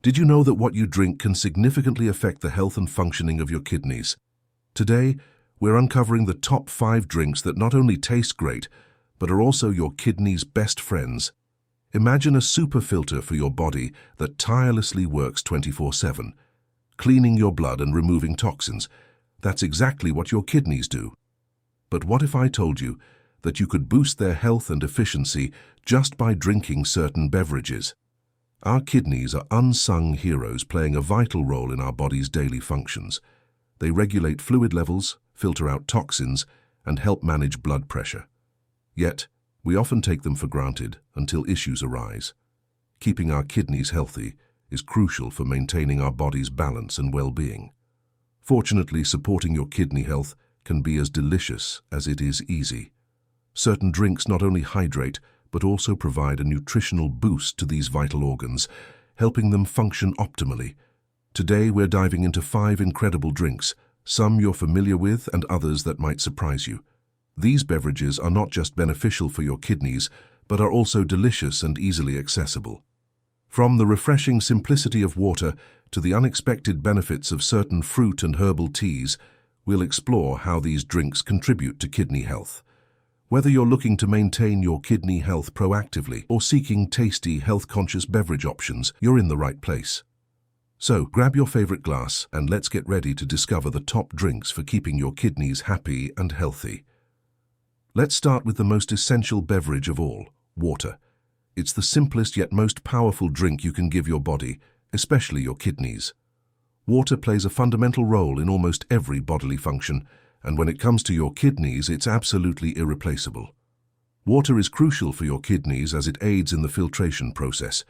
Did you know that what you drink can significantly affect the health and functioning of your kidneys? Today, we're uncovering the top 5 drinks that not only taste great, but are also your kidneys' best friends. Imagine a super filter for your body that tirelessly works 24/7, cleaning your blood and removing toxins. That's exactly what your kidneys do. But what if I told you that you could boost their health and efficiency just by drinking certain beverages? Our kidneys are unsung heroes playing a vital role in our body's daily functions. They regulate fluid levels, filter out toxins, and help manage blood pressure. Yet, we often take them for granted until issues arise. Keeping our kidneys healthy is crucial for maintaining our body's balance and well-being. Fortunately, supporting your kidney health can be as delicious as it is easy. Certain drinks not only hydrate, but also provide a nutritional boost to these vital organs, helping them function optimally. Today, we're diving into 5 incredible drinks, some you're familiar with and others that might surprise you. These beverages are not just beneficial for your kidneys, but are also delicious and easily accessible. From the refreshing simplicity of water to the unexpected benefits of certain fruit and herbal teas, we'll explore how these drinks contribute to kidney health. Whether you're looking to maintain your kidney health proactively or seeking tasty, health-conscious beverage options, you're in the right place. So, grab your favorite glass and let's get ready to discover the top drinks for keeping your kidneys happy and healthy. Let's start with the most essential beverage of all, water. It's the simplest yet most powerful drink you can give your body, especially your kidneys. Water plays a fundamental role in almost every bodily function, and when it comes to your kidneys, it's absolutely irreplaceable. Water is crucial for your kidneys as it aids in the filtration process.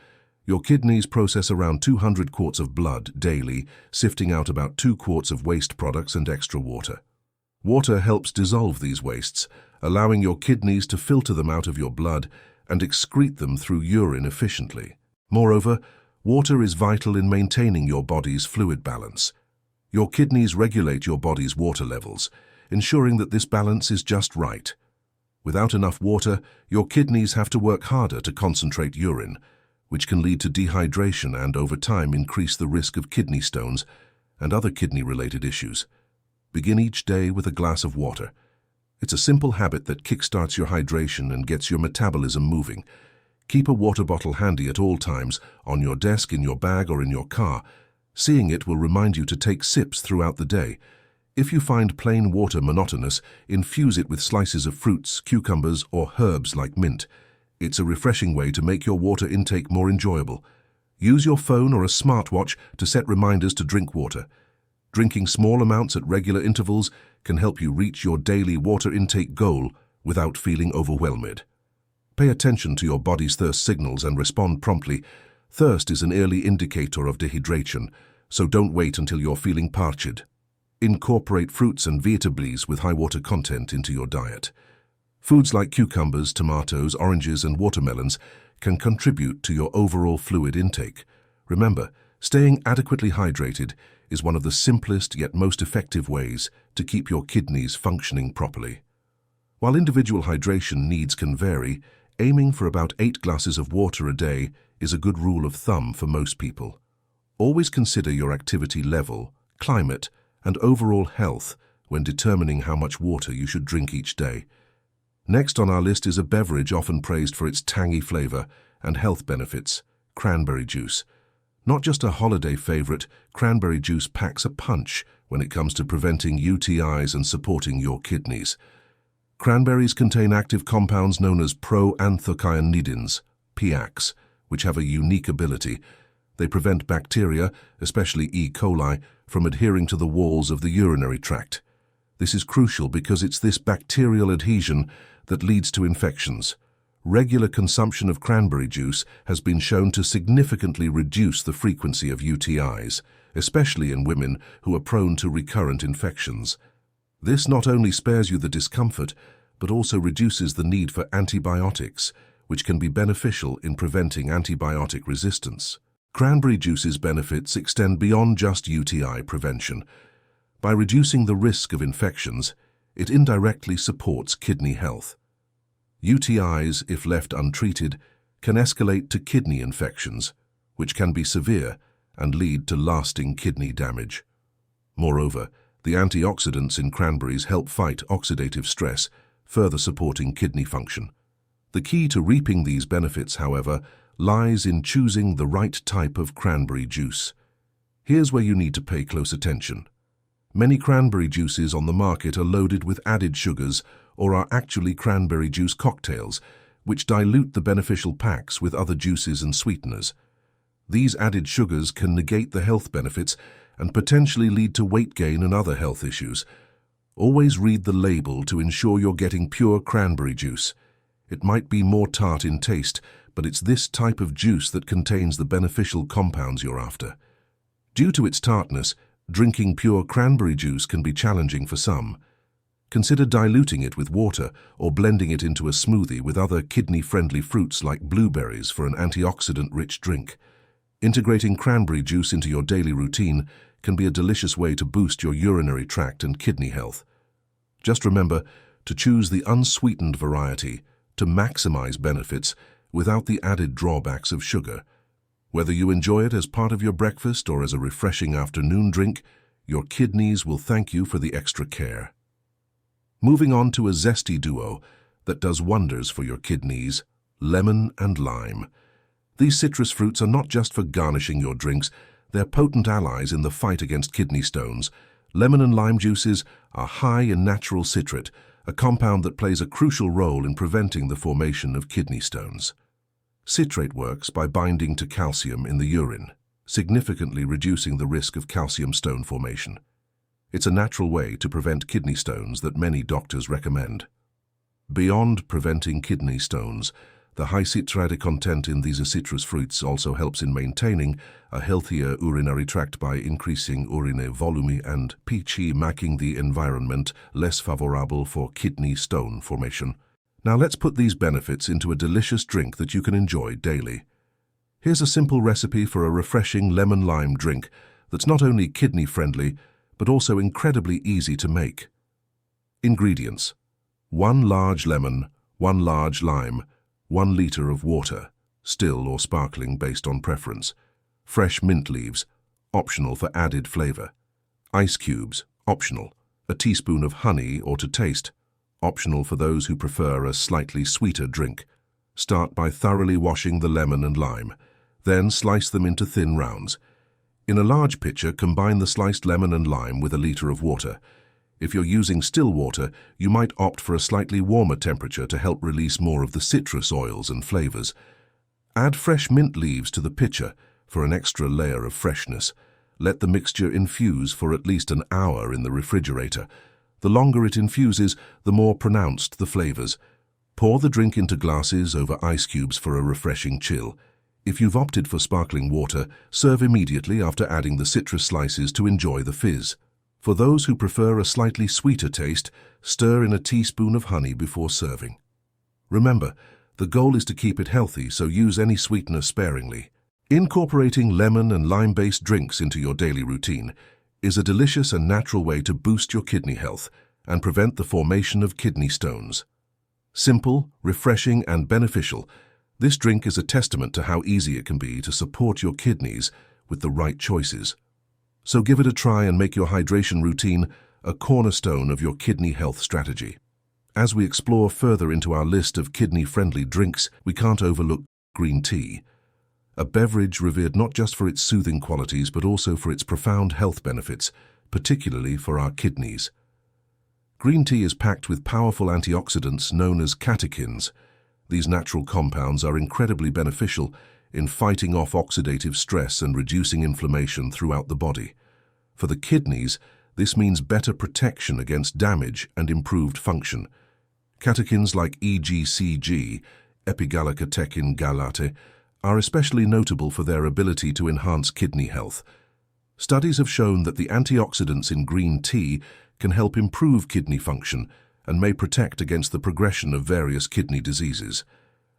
Your kidneys process around 200 quarts of blood daily, sifting out about 2 quarts of waste products and extra water. Water helps dissolve these wastes, allowing your kidneys to filter them out of your blood and excrete them through urine efficiently. Moreover, water is vital in maintaining your body's fluid balance. Your kidneys regulate your body's water levels, ensuring that this balance is just right. Without enough water, your kidneys have to work harder to concentrate urine, which can lead to dehydration and, over time, increase the risk of kidney stones and other kidney-related issues. Begin each day with a glass of water. It's a simple habit that kickstarts your hydration and gets your metabolism moving. Keep a water bottle handy at all times, on your desk, in your bag, or in your car. Seeing it will remind you to take sips throughout the day. If you find plain water monotonous, infuse it with slices of fruits, cucumbers, or herbs like mint. It's a refreshing way to make your water intake more enjoyable. Use your phone or a smartwatch to set reminders to drink water. Drinking small amounts at regular intervals can help you reach your daily water intake goal without feeling overwhelmed. Pay attention to your body's thirst signals and respond promptly. Thirst is an early indicator of dehydration, so don't wait until you're feeling parched. Incorporate fruits and vegetables with high water content into your diet. Foods like cucumbers, tomatoes, oranges, and watermelons can contribute to your overall fluid intake. Remember, staying adequately hydrated is one of the simplest yet most effective ways to keep your kidneys functioning properly. While individual hydration needs can vary, aiming for about 8 glasses of water a day is a good rule of thumb for most people. Always consider your activity level, climate, and overall health when determining how much water you should drink each day. Next on our list is a beverage often praised for its tangy flavor and health benefits, cranberry juice. Not just a holiday favorite, cranberry juice packs a punch when it comes to preventing UTIs and supporting your kidneys. Cranberries contain active compounds known as proanthocyanidins, PACs, which have a unique ability. They prevent bacteria, especially E. coli, from adhering to the walls of the urinary tract. This is crucial because it's this bacterial adhesion that leads to infections. Regular consumption of cranberry juice has been shown to significantly reduce the frequency of UTIs, especially in women who are prone to recurrent infections. This not only spares you the discomfort, but also reduces the need for antibiotics, which can be beneficial in preventing antibiotic resistance. Cranberry juice's benefits extend beyond just UTI prevention. By reducing the risk of infections, it indirectly supports kidney health. UTIs, if left untreated, can escalate to kidney infections, which can be severe and lead to lasting kidney damage. Moreover, the antioxidants in cranberries help fight oxidative stress, further supporting kidney function. The key to reaping these benefits, however, lies in choosing the right type of cranberry juice. Here's where you need to pay close attention. Many cranberry juices on the market are loaded with added sugars or are actually cranberry juice cocktails, which dilute the beneficial packs with other juices and sweeteners. These added sugars can negate the health benefits and potentially lead to weight gain and other health issues. Always read the label to ensure you're getting pure cranberry juice. It might be more tart in taste, but it's this type of juice that contains the beneficial compounds you're after. Due to its tartness, drinking pure cranberry juice can be challenging for some. Consider diluting it with water or blending it into a smoothie with other kidney-friendly fruits like blueberries for an antioxidant-rich drink. Integrating cranberry juice into your daily routine can be a delicious way to boost your urinary tract and kidney health. Just remember to choose the unsweetened variety to maximize benefits without the added drawbacks of sugar. Whether you enjoy it as part of your breakfast or as a refreshing afternoon drink, your kidneys will thank you for the extra care. Moving on to a zesty duo that does wonders for your kidneys: lemon and lime. These citrus fruits are not just for garnishing your drinks, they're potent allies in the fight against kidney stones. Lemon and lime juices are high in natural citrate, a compound that plays a crucial role in preventing the formation of kidney stones. Citrate works by binding to calcium in the urine, significantly reducing the risk of calcium stone formation. It's a natural way to prevent kidney stones that many doctors recommend. Beyond preventing kidney stones, the high citrate content in these citrus fruits also helps in maintaining a healthier urinary tract by increasing urine volume and pH, making the environment less favorable for kidney stone formation. Now let's put these benefits into a delicious drink that you can enjoy daily. Here's a simple recipe for a refreshing lemon-lime drink that's not only kidney-friendly, but also incredibly easy to make. Ingredients: 1 large lemon, 1 large lime, 1 liter of water, still or sparkling based on preference. Fresh mint leaves, optional for added flavor. Ice cubes, optional. A teaspoon of honey or to taste, optional for those who prefer a slightly sweeter drink. Start by thoroughly washing the lemon and lime. Then slice them into thin rounds. In a large pitcher, combine the sliced lemon and lime with a liter of water. If you're using still water, you might opt for a slightly warmer temperature to help release more of the citrus oils and flavors. Add fresh mint leaves to the pitcher for an extra layer of freshness. Let the mixture infuse for at least an hour in the refrigerator. The longer it infuses, the more pronounced the flavors. Pour the drink into glasses over ice cubes for a refreshing chill. If you've opted for sparkling water, serve immediately after adding the citrus slices to enjoy the fizz. For those who prefer a slightly sweeter taste, stir in a teaspoon of honey before serving. Remember, the goal is to keep it healthy, so use any sweetener sparingly. Incorporating lemon and lime-based drinks into your daily routine is a delicious and natural way to boost your kidney health and prevent the formation of kidney stones. Simple, refreshing, and beneficial, this drink is a testament to how easy it can be to support your kidneys with the right choices. So give it a try and make your hydration routine a cornerstone of your kidney health strategy. As we explore further into our list of kidney-friendly drinks, we can't overlook green tea, a beverage revered not just for its soothing qualities but also for its profound health benefits, particularly for our kidneys. Green tea is packed with powerful antioxidants known as catechins. These natural compounds are incredibly beneficial in fighting off oxidative stress and reducing inflammation throughout the body. For the kidneys, this means better protection against damage and improved function. Catechins like EGCG, epigallocatechin gallate, are especially notable for their ability to enhance kidney health. Studies have shown that the antioxidants in green tea can help improve kidney function and may protect against the progression of various kidney diseases.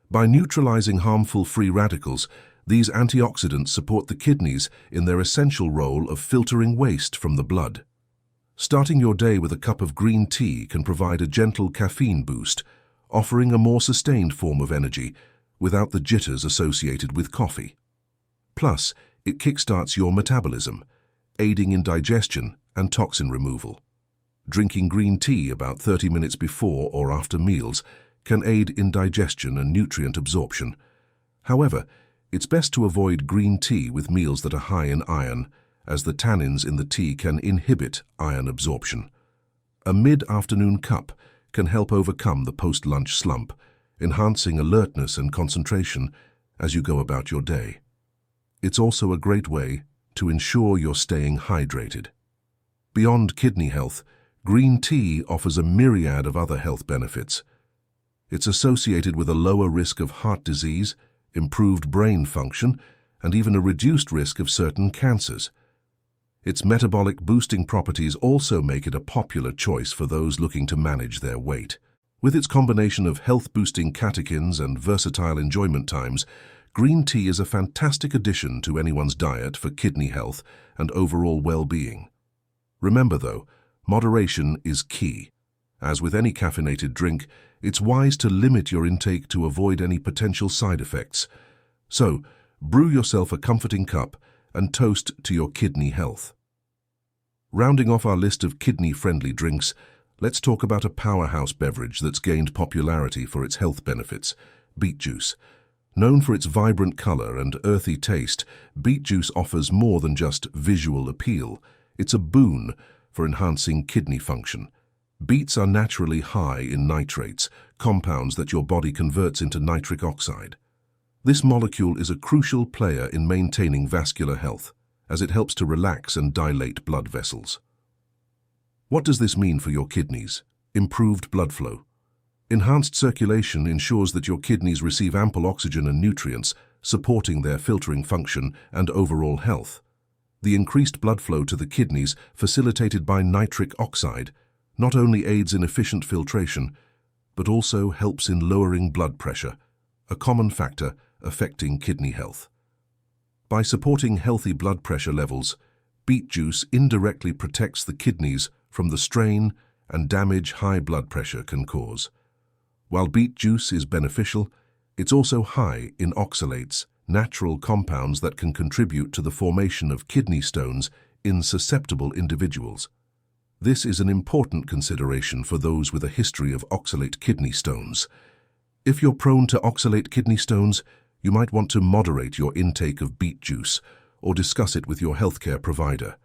By neutralizing harmful free radicals, these antioxidants support the kidneys in their essential role of filtering waste from the blood. Starting your day with a cup of green tea can provide a gentle caffeine boost, offering a more sustained form of energy without the jitters associated with coffee. Plus, It kickstarts your metabolism, aiding in digestion and toxin removal. Drinking green tea about 30 minutes before or after meals can aid in digestion and nutrient absorption. However, it's best to avoid green tea with meals that are high in iron, as the tannins in the tea can inhibit iron absorption. A mid-afternoon cup can help overcome the post-lunch slump, enhancing alertness and concentration as you go about your day. It's also a great way to ensure you're staying hydrated. Beyond kidney health, green tea offers a myriad of other health benefits. It's associated with a lower risk of heart disease, improved brain function, and even a reduced risk of certain cancers. Its metabolic boosting properties also make it a popular choice for those looking to manage their weight. With its combination of health-boosting catechins and versatile enjoyment times, green tea is a fantastic addition to anyone's diet for kidney health and overall well-being. Remember though, moderation is key. As with any caffeinated drink, it's wise to limit your intake to avoid any potential side effects. So, brew yourself a comforting cup and toast to your kidney health. Rounding off our list of kidney-friendly drinks, let's talk about a powerhouse beverage that's gained popularity for its health benefits, beet juice. Known for its vibrant color and earthy taste, beet juice offers more than just visual appeal. It's a boon for enhancing kidney function. Beets are naturally high in nitrates, compounds that your body converts into nitric oxide. This molecule is a crucial player in maintaining vascular health, as it helps to relax and dilate blood vessels. What does this mean for your kidneys? Improved blood flow. Enhanced circulation ensures that your kidneys receive ample oxygen and nutrients, supporting their filtering function and overall health. The increased blood flow to the kidneys, facilitated by nitric oxide, not only aids in efficient filtration, but also helps in lowering blood pressure, a common factor affecting kidney health. By supporting healthy blood pressure levels, beet juice indirectly protects the kidneys from the strain and damage high blood pressure can cause. While beet juice is beneficial, it's also high in oxalates, natural compounds that can contribute to the formation of kidney stones in susceptible individuals. This is an important consideration for those with a history of oxalate kidney stones. If you're prone to oxalate kidney stones, you might want to moderate your intake of beet juice or discuss it with your healthcare provider.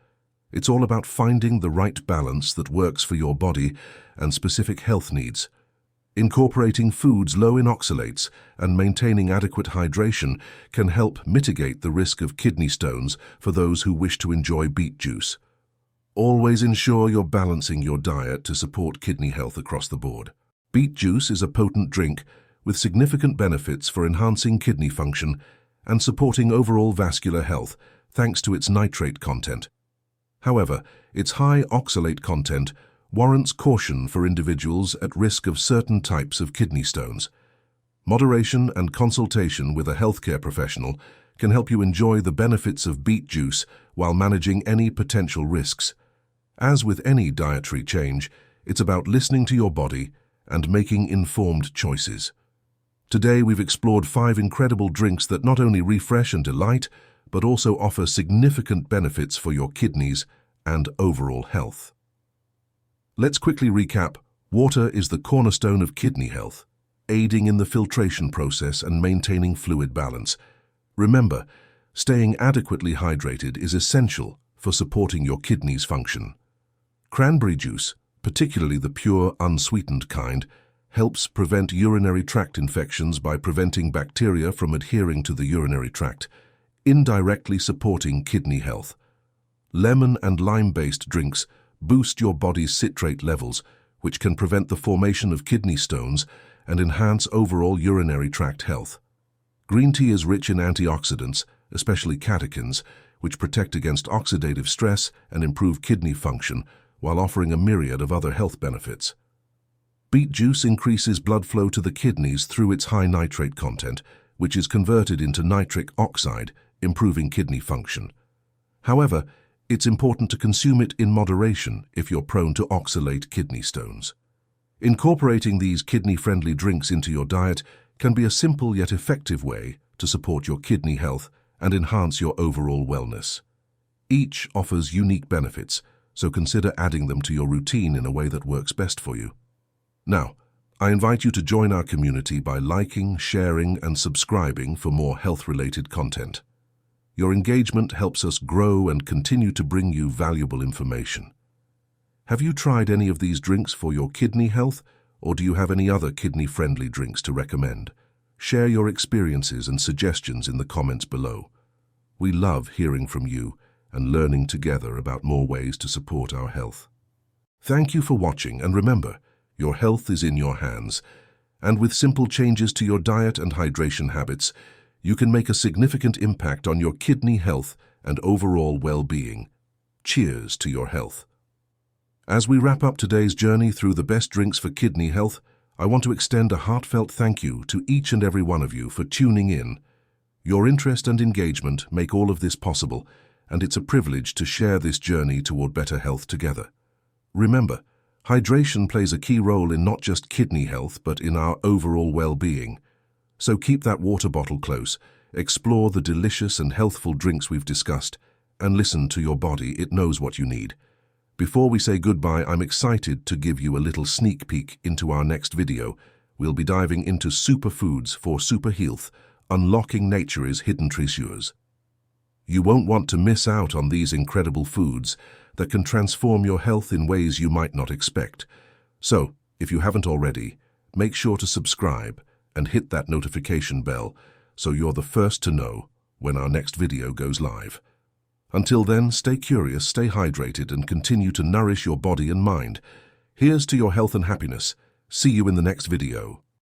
It's all about finding the right balance that works for your body and specific health needs. Incorporating foods low in oxalates and maintaining adequate hydration can help mitigate the risk of kidney stones for those who wish to enjoy beet juice. Always ensure you're balancing your diet to support kidney health across the board. Beet juice is a potent drink with significant benefits for enhancing kidney function and supporting overall vascular health thanks to its nitrate content. However, its high oxalate content warrants caution for individuals at risk of certain types of kidney stones. Moderation and consultation with a healthcare professional can help you enjoy the benefits of beet juice while managing any potential risks. As with any dietary change, it's about listening to your body and making informed choices. Today we've explored 5 incredible drinks that not only refresh and delight, but also offer significant benefits for your kidneys and overall health. Let's quickly recap. Water is the cornerstone of kidney health, aiding in the filtration process and maintaining fluid balance. Remember, staying adequately hydrated is essential for supporting your kidneys' function. Cranberry juice, particularly the pure, unsweetened kind, helps prevent urinary tract infections by preventing bacteria from adhering to the urinary tract, indirectly supporting kidney health. Lemon and lime-based drinks boost your body's citrate levels, which can prevent the formation of kidney stones and enhance overall urinary tract health. Green tea is rich in antioxidants, especially catechins, which protect against oxidative stress and improve kidney function, while offering a myriad of other health benefits. Beet juice increases blood flow to the kidneys through its high nitrate content, which is converted into nitric oxide, improving kidney function. However, it's important to consume it in moderation if you're prone to oxalate kidney stones. Incorporating these kidney-friendly drinks into your diet can be a simple yet effective way to support your kidney health and enhance your overall wellness. Each offers unique benefits, so consider adding them to your routine in a way that works best for you. Now, I invite you to join our community by liking, sharing, and subscribing for more health-related content. Your engagement helps us grow and continue to bring you valuable information. Have you tried any of these drinks for your kidney health, or do you have any other kidney-friendly drinks to recommend? Share your experiences and suggestions in the comments below. We love hearing from you and learning together about more ways to support our health. Thank you for watching, and remember, your health is in your hands, and with simple changes to your diet and hydration habits, you can make a significant impact on your kidney health and overall well-being. Cheers to your health. As we wrap up today's journey through the best drinks for kidney health, I want to extend a heartfelt thank you to each and every one of you for tuning in. Your interest and engagement make all of this possible, and it's a privilege to share this journey toward better health together. Remember, hydration plays a key role in not just kidney health, but in our overall well-being. So keep that water bottle close, explore the delicious and healthful drinks we've discussed, and listen to your body. It knows what you need. Before we say goodbye, I'm excited to give you a little sneak peek into our next video. We'll be diving into superfoods for super health, unlocking nature's hidden treasures. You won't want to miss out on these incredible foods that can transform your health in ways you might not expect. So, if you haven't already, make sure to subscribe and hit that notification bell so you're the first to know when our next video goes live. Until then, stay curious, stay hydrated, and continue to nourish your body and mind. Here's to your health and happiness. See you in the next video.